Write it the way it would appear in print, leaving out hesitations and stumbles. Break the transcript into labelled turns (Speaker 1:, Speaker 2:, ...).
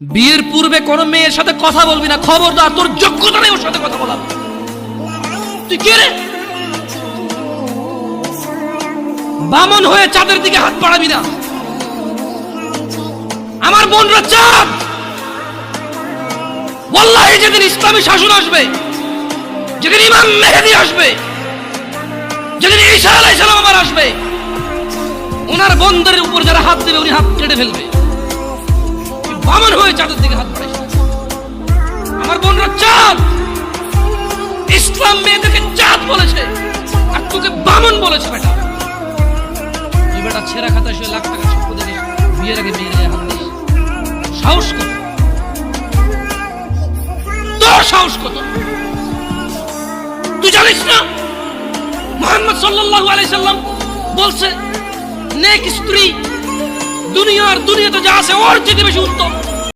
Speaker 1: বিয়ের পূর্বে কোন মেয়ের সাথে কথা বলবি না, খবরদার, তোর যোগ্যতা নেই ওর সাথে কথা বলার। তুই কে রে? বামন হয়ে চাঁদের দিকে হাত বাড়াবি না। আমার বোনরা চাঁদ। ওয়াল্লাহি যেদিন ইসলামী শাসন আসবে, যেদিন ইমাম মেহেদী আসবে, যেদিন ঈসা আলাইহিস সালাম আবার আসবে, ওনার বন্ধের উপর যারা হাত দেবে উনি হাত কেটে ফেলবে। বামন হয়ে চাঁদের দিকে হাত বাড়াইস। আমার বোনরা চাঁদ। ইসলাম মেয়েদেরকে চাঁদ বলেছে আর তোকে বামন বলেছে। বেটা তুই বেটা ছেঁড়া খাতা শুয়ে লাখ টাকা স্বপ্ন দেখিস, বিয়ের আগে মেয়ের গায়ে হাত দিস। সাহস কত তোর? সাহস কত? তুই জানিস না মুহাম্মদ সাল্লাল্লাহু আলাইহি সাল্লাম বলছে নেক স্ত্রী দুনিয়াতে যা আছে ওর চেয়ে বেশি উত্তম।